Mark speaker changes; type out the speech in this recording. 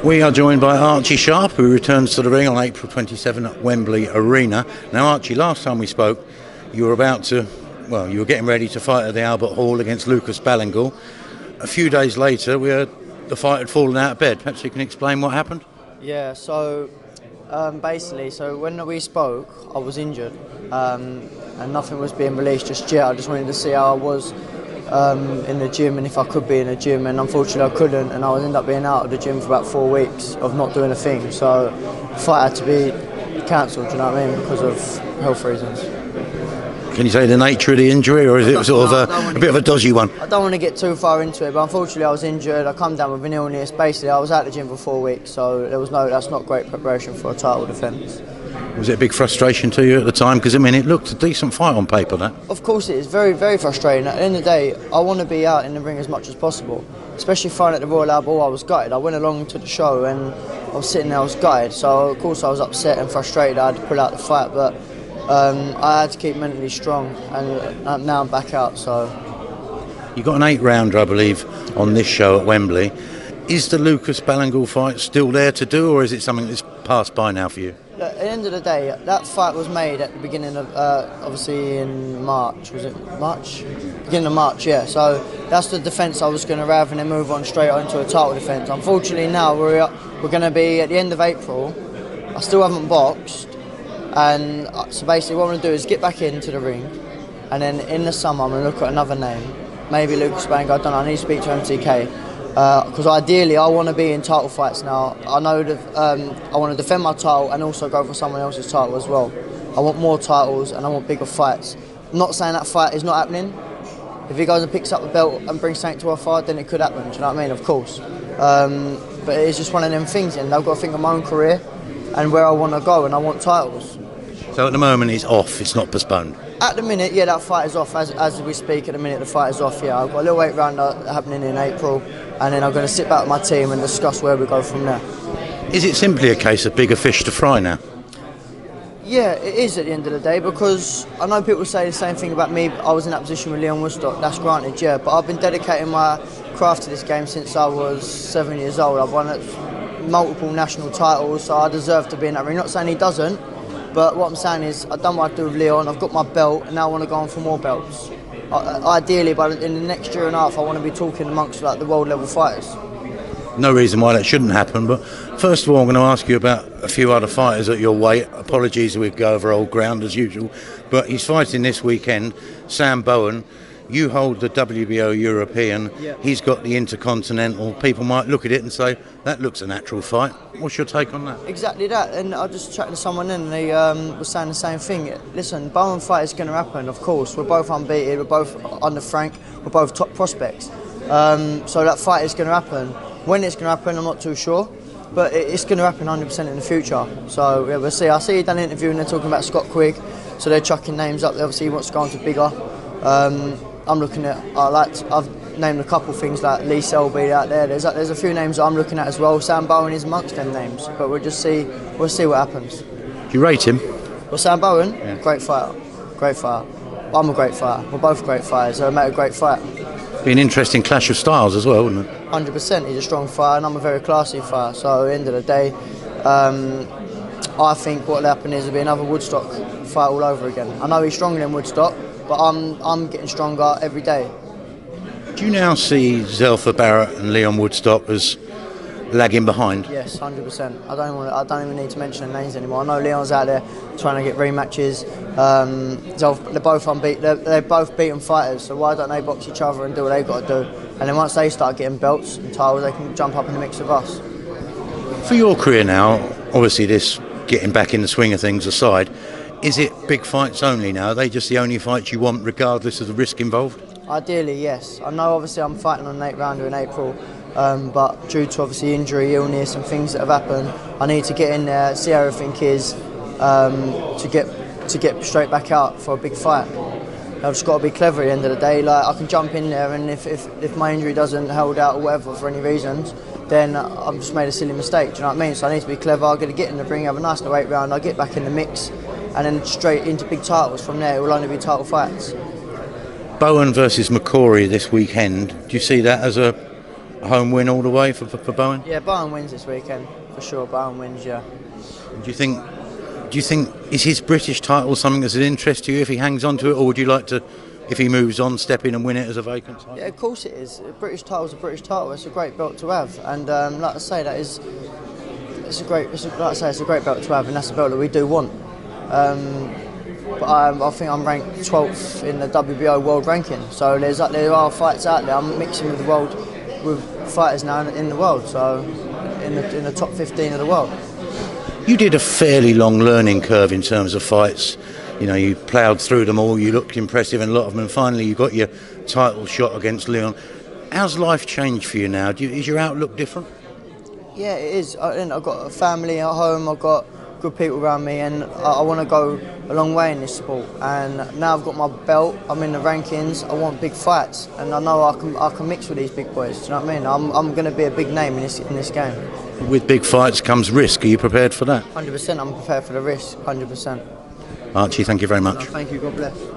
Speaker 1: We are joined by Archie Sharp, who returns to the ring on April 27 at Wembley Arena. Now, Archie, last time we spoke, you were getting ready to fight at the Albert Hall against Lucas Ballingall. A few days later, the fight had fallen out of bed. Perhaps you can explain what happened?
Speaker 2: Yeah, so basically, when we spoke, I was injured and nothing was being released just yet. I just wanted to see how I was in the gym and if I could be in the gym, and unfortunately I couldn't, and I ended up being out of the gym for about 4 weeks of not doing a thing. So the fight had to be cancelled, do you know what I mean, because of health reasons.
Speaker 1: Can you say the nature of the injury, or is it sort of a bit of a dodgy one?
Speaker 2: I don't want to get too far into it, but unfortunately I was injured. I come down with an illness. Basically, I was out of the gym for 4 weeks, so that's not great preparation for a title defence.
Speaker 1: Was it a big frustration to you at the time? Because, I mean, it looked a decent fight on paper, that.
Speaker 2: Of course it is. Very, very frustrating. At the end of the day, I want to be out in the ring as much as possible. Especially fighting at the Royal Albert Hall, I was gutted. I went along to the show and I was sitting there, I was gutted. So, of course, I was upset and frustrated. I had to pull out the fight, but I had to keep mentally strong, and now I'm back out, so...
Speaker 1: You got an 8-rounder, I believe, on this show at Wembley. Is the Lucas Ballingall fight still there to do, or is it something that's passed by now for you?
Speaker 2: At the end of the day, that fight was made at the beginning of, obviously in March. Was it March? Beginning of March, yeah. So that's the defence I was going to have, and then move on straight onto a title defence. Unfortunately, now we're going to be at the end of April. I still haven't boxed, and so basically what I'm going to do is get back into the ring, and then in the summer I'm going to look at another name, maybe Lucas Ballingall. I don't know. I need to speak to MTK. Because ideally I want to be in title fights now. I know that I want to defend my title and also go for someone else's title as well. I want more titles and I want bigger fights. I'm not saying that fight is not happening. If he goes and picks up the belt and brings something to a fight, then it could happen, do you know what I mean? Of course. But it's just one of them things, and I've got to think of my own career and where I want to go, and I want titles.
Speaker 1: So at the moment it's off, it's not postponed?
Speaker 2: At the minute, yeah, that fight is off. As we speak, at the minute the fight is off, yeah. I've got a little 8-rounder happening in April, and then I'm going to sit back with my team and discuss where we go from there.
Speaker 1: Is it simply a case of bigger fish to fry now?
Speaker 2: Yeah, it is at the end of the day, because I know people say the same thing about me. I was in that position with Leon Woodstock, that's granted, yeah, but I've been dedicating my craft to this game since I was 7 years old. I've won multiple national titles, so I deserve to be in that ring. Not saying he doesn't, but what I'm saying is I've done what I do with Leon, I've got my belt, and now I want to go on for more belts. Ideally, but in the next year and a half, I want to be talking amongst like the world level fighters.
Speaker 1: No reason why that shouldn't happen, but first of all I'm going to ask you about a few other fighters at your weight. Apologies, we go over old ground as usual, but he's fighting this weekend. Sam Bowen, you hold the WBO European, yeah. He's got the Intercontinental. People might look at it and say, that looks a natural fight. What's your take on that? Exactly
Speaker 2: that, and I just chatted to someone and they were saying the same thing. Listen, Bowen fight is going to happen, of course. We're both unbeaten, we're both under Frank, we're both top prospects. So that fight is going to happen. When it's going to happen, I'm not too sure, but it's going to happen 100% in the future. So yeah, we'll see. I see you done an interview and they're talking about Scott Quigg, so they're chucking names up there. Obviously he wants to go on to bigger. I'm looking at, I've named a couple things like Lee Selby out there. There's a few names that I'm looking at as well. Sam Bowen is amongst them names, but we'll see what happens.
Speaker 1: Do you rate him?
Speaker 2: Well, Sam Bowen, yeah. Great fighter. I'm a great fighter. We're both great fighters, so we make a great fight.
Speaker 1: Be an interesting clash of styles as well, wouldn't it?
Speaker 2: 100%. He's a strong fighter, and I'm a very classy fighter. So at the end of the day, I think what will happen is there'll be another Woodstock fight all over again. I know he's stronger than Woodstock, but I'm getting stronger every day.
Speaker 1: Do you now see Zilpha Barrett and Leon Woodstock as lagging behind?
Speaker 2: Yes, 100%. I don't even need to mention their names anymore. I know Leon's out there trying to get rematches. They're both unbeaten. They're both beaten fighters, so why don't they box each other and do what they've got to do? And then once they start getting belts and titles, they can jump up in the mix with us.
Speaker 1: For your career now, obviously this getting back in the swing of things aside, is it big fights only now? Are they just the only fights you want regardless of the risk involved?
Speaker 2: Ideally, yes. I know obviously I'm fighting on an 8-rounder in April, but due to obviously injury, illness and things that have happened, I need to get in there, see how everything is, to get straight back out for a big fight. I've just got to be clever at the end of the day. Like, I can jump in there, and if my injury doesn't hold out or whatever for any reasons, then I've just made a silly mistake, do you know what I mean? So I need to be clever, I've got to get in the ring, have a nice little 8-round, I'll get back in the mix, and then straight into big titles from there. It will only be title fights.
Speaker 1: Bowen versus McCrory this weekend, do you see that as a home win all the way for Bowen?
Speaker 2: Yeah, Bowen wins this weekend for sure. Bowen wins, yeah.
Speaker 1: Do you think is his British title something that's of interest to you if he hangs on to it, or would you like to, if he moves on, step in and win it as a vacant title?
Speaker 2: Yeah, of course it is. A British title is a British title. It's a great belt to have, and like I say, it's a great belt to have, and that's a belt that we do want. But I think I'm ranked 12th in the WBO world ranking. So there are fights out there. I'm mixing with fighters now in the world. So in the top 15 of the world.
Speaker 1: You did a fairly long learning curve in terms of fights. You know, you ploughed through them all. You looked impressive in a lot of them, and finally you got your title shot against Leon. How's life changed for you now? Is your outlook different?
Speaker 2: Yeah, it is. I've got a family at home. I've got good people around me, and I want to go a long way in this sport. And now I've got my belt. I'm in the rankings. I want big fights, and I know I can mix with these big boys. Do you know what I mean? I'm going to be a big name in this game.
Speaker 1: With big fights comes risk. Are you prepared for that?
Speaker 2: 100%. I'm prepared for the risk. 100%.
Speaker 1: Archie, thank you very much.
Speaker 2: Thank you. God bless.